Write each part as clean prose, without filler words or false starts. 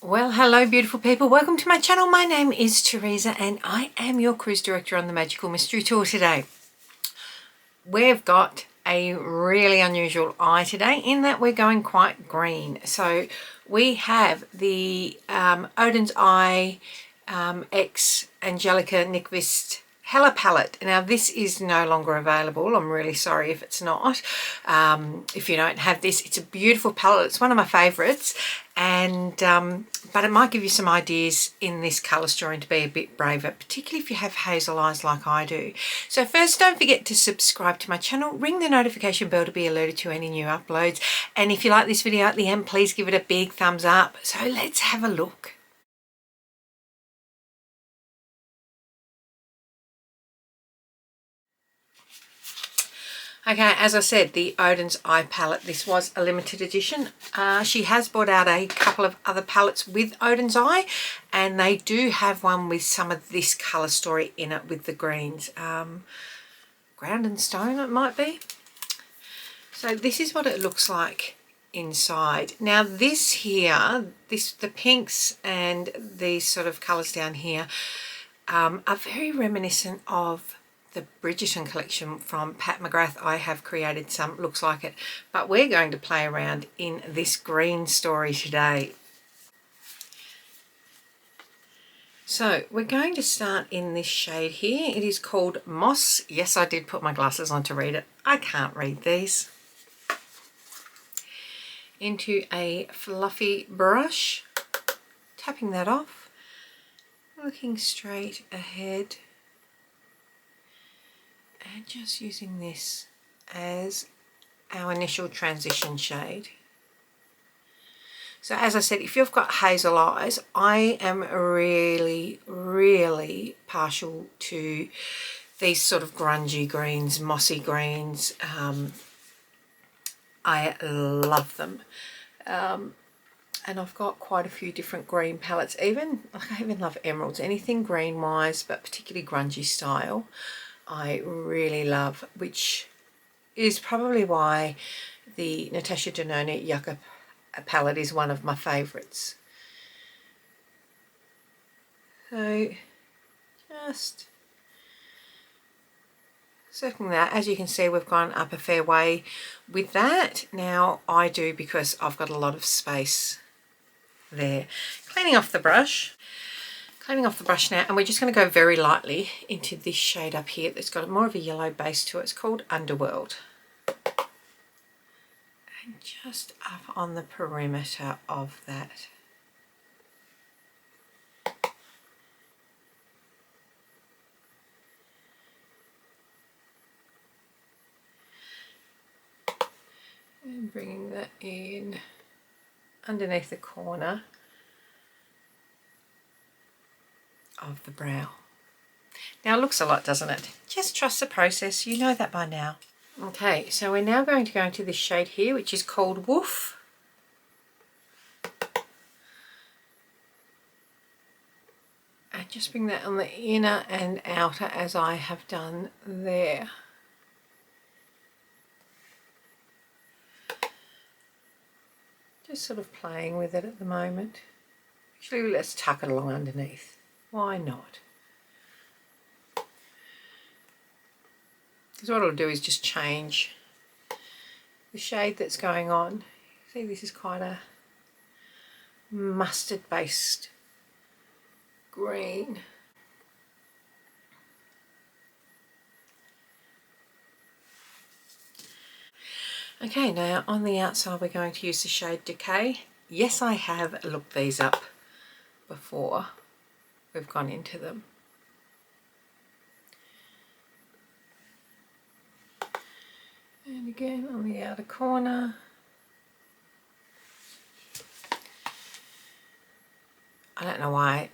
Well, hello beautiful people, welcome to my channel. My name is Teresa and I am your cruise director on the Magical Mystery Tour today. We've got a really unusual eye today in that we're going quite green. So we have the Oden's Eye X Angelica Nyqvist Hela palette. Now this is no longer available. I'm really sorry if it's not. If you don't have this, it's a beautiful palette. It's one of my favorites, and but it might give you some ideas in this color story to be a bit braver, particularly if you have hazel eyes like I do. So first, don't forget to subscribe to my channel, ring the notification bell to be alerted to any new uploads, and if you like this video at the end, please give it a big thumbs up. So let's have a look. Okay, as I said, the Oden's Eye palette, this was a limited edition. She has brought out a couple of other palettes with Oden's Eye, and they do have one with some of this colour story in it with the greens. Ground and Stone it might be. So this is what it looks like inside. Now this here, the pinks and these sort of colours down here are very reminiscent of the Bridgerton collection from Pat McGrath. I have created some, looks like it, but we're going to play around in this green story today. So we're going to start in this shade here. It is called Moss. Yes, I did put my glasses on to read it. I can't read these. Into a fluffy brush, tapping that off, looking straight ahead, and just using this as our initial transition shade. So as I said, if you've got hazel eyes, I am really partial to these sort of grungy greens, mossy greens. I love them. And I've got quite a few different green palettes. I even love emeralds, anything green wise, but particularly grungy style I really love, which is probably why the Natasha Denona Yucca palette is one of my favourites. So just circling that. As you can see, we've gone up a fair way with that. Now I do, because I've got a lot of space there. Cleaning off the brush now, and we're just going to go very lightly into this shade up here that's got more of a yellow base to it. It's called Underworld. And just up on the perimeter of that. And bringing that in underneath the corner of the brow. Now it looks a lot, doesn't it? Just trust the process, you know that by now. Okay, so we're now going to go into this shade here, which is called Woof. And just bring that on the inner and outer as I have done there. Just sort of playing with it at the moment. Actually, let's tuck it along underneath. Why not? Because what I'll do is just change the shade that's going on. See, this is quite a mustard based green. Okay, now on the outside we're going to use the shade Decay. Yes, I have looked these up before we've gone into them. And again on the outer corner. I don't know why I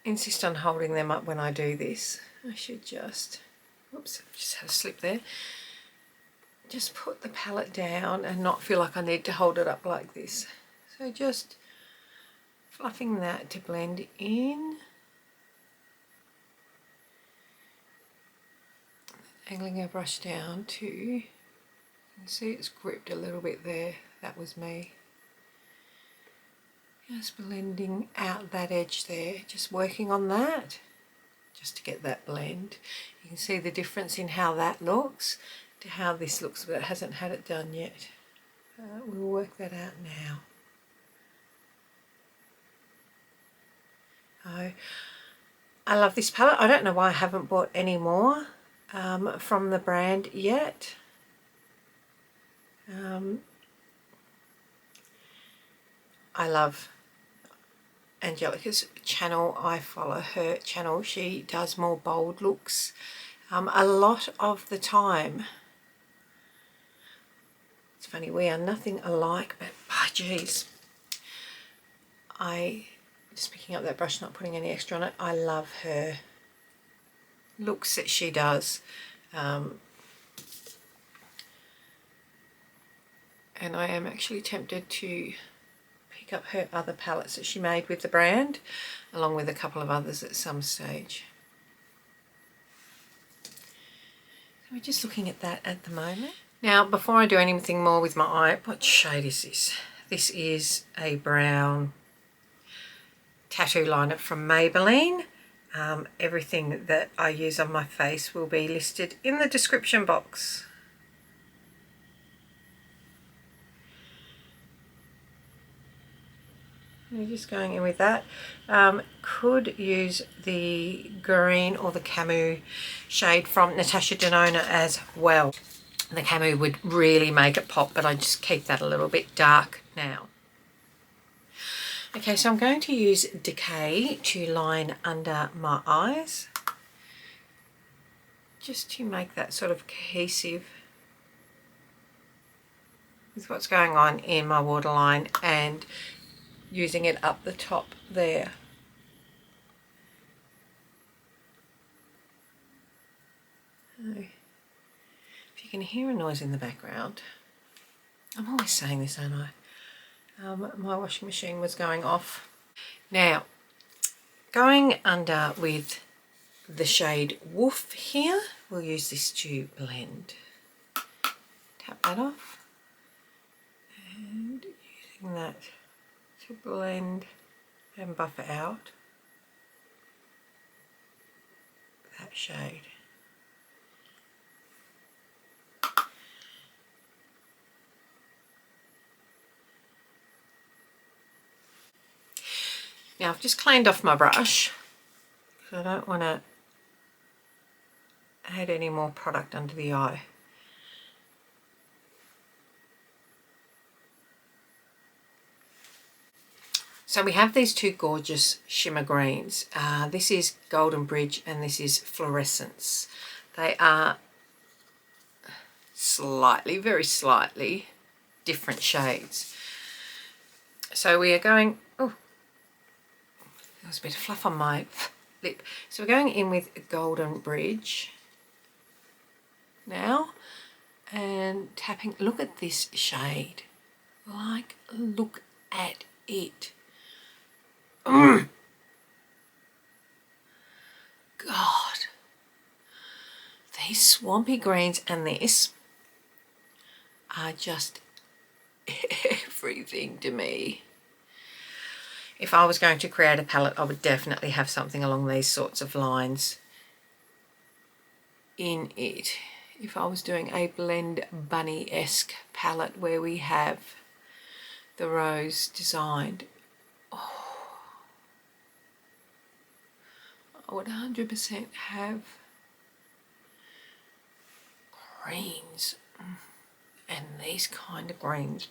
insist on holding them up when I do this. I should just, oops, just had a slip there. Just put the palette down and not feel like I need to hold it up like this. So just fluffing that to blend in. Angling our brush down to, you can see it's gripped a little bit there. That was me. Just blending out that edge there, just working on that, just to get that blend. You can see the difference in how that looks to how this looks, but it hasn't had it done yet. We'll work that out now. Oh, I love this palette. I don't know why I haven't bought any more from the brand yet. I love Angelica's channel. I follow her channel. She does more bold looks a lot of the time. It's funny, we are nothing alike, but oh geez, just picking up that brush, not putting any extra on it. I love her looks that she does, and I am actually tempted to pick up her other palettes that she made with the brand, along with a couple of others at some stage. So we're just looking at that at the moment. Now, before I do anything more with my eye, what shade is this? This is a brown tattoo liner from Maybelline. Everything that I use on my face will be listed in the description box. I'm just going in with that. Could use the green or the Camus shade from Natasha Denona as well. The Camus would really make it pop, but I just keep that a little bit dark now. Okay, so I'm going to use Decay to line under my eyes, just to make that sort of cohesive with what's going on in my waterline, and using it up the top there. If you can hear a noise in the background, I'm always saying this, aren't I? My washing machine was going off. Now, going under with the shade Woof here, we'll use this to blend. Tap that off, and using that to blend and buff it out that shade. Now I've just cleaned off my brush because I don't want to add any more product under the eye. So we have these two gorgeous shimmer greens. This is Golden Bridge and this is Fluorescence. They are slightly, very slightly different shades. So we are going, oh, there was a bit of fluff on my lip. So we're going in with Golden Bridge now and tapping. Look at this shade. Like, look at it. God, these swampy greens and this are just everything to me. If I was going to create a palette, I would definitely have something along these sorts of lines in it. If I was doing a Blend Bunny-esque palette where we have the rose designed, oh, I would 100% have greens, and these kind of greens.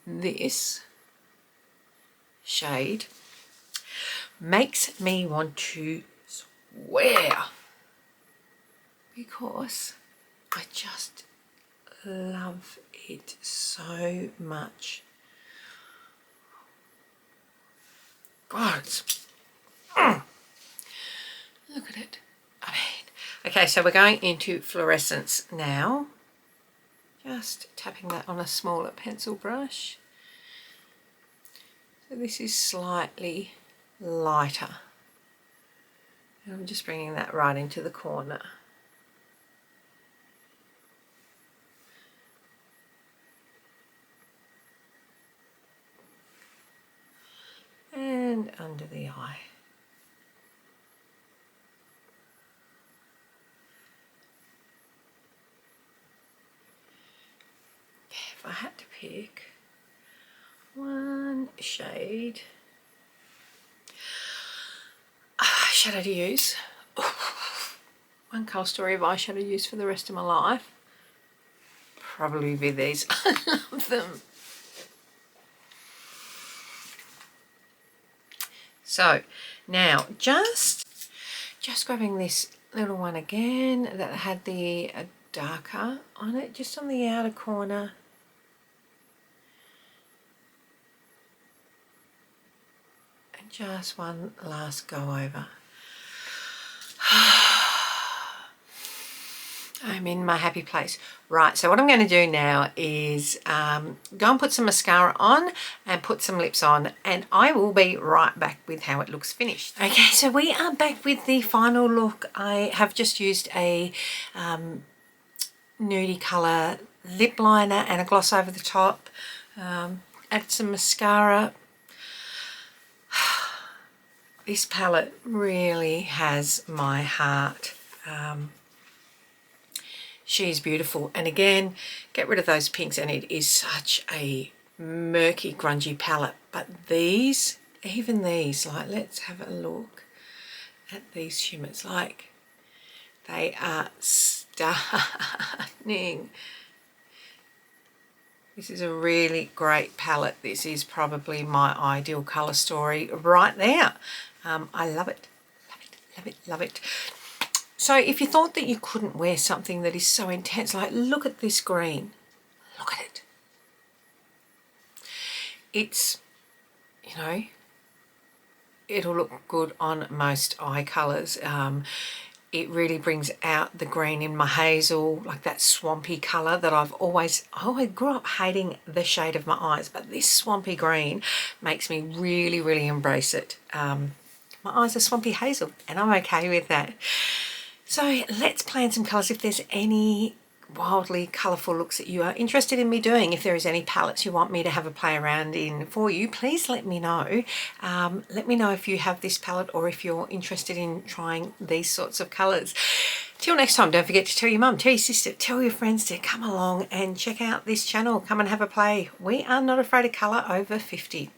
This shade makes me want to swear because I just love it so much. God, it's, look at it. I mean, okay, so we're going into Fluorescence now. Just tapping that on a smaller pencil brush. So this is slightly lighter. And I'm just bringing that right into the corner. under the eye. If I had to pick one shade eyeshadow to use, one colour story of eyeshadow to use for the rest of my life, probably be these. I love them. So now just grabbing this little one again that had the darker on it, just on the outer corner. And just one last go over. I'm in my happy place. Right, so what I'm going to do now is go and put some mascara on and put some lips on, and I will be right back with how it looks finished. Okay, so we are back with the final look. I have just used a nudie colour lip liner and a gloss over the top. Add some mascara. This palette really has my heart. She's beautiful, and again, get rid of those pinks, and it is such a murky, grungy palette. But these, even these, like, let's have a look at these shimmers. Like, they are stunning. This is a really great palette. This is probably my ideal colour story right there. I love it. Love it, love it, love it. So if you thought that you couldn't wear something that is so intense, like look at this green. Look at it. It's, you know, it'll look good on most eye colours. It really brings out the green in my hazel, like that swampy colour that I grew up hating the shade of my eyes, but this swampy green makes me really, really embrace it. My eyes are swampy hazel, and I'm okay with that. So let's plan some colours. If there's any wildly colourful looks that you are interested in me doing, if there is any palettes you want me to have a play around in for you, please let me know. Let me know if you have this palette or if you're interested in trying these sorts of colours. Till next time, don't forget to tell your mum, tell your sister, tell your friends to come along and check out this channel. Come and have a play. We are not afraid of colour over 50.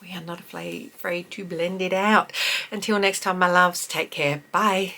We are not afraid to blend it out. Until next time, my loves, take care. Bye.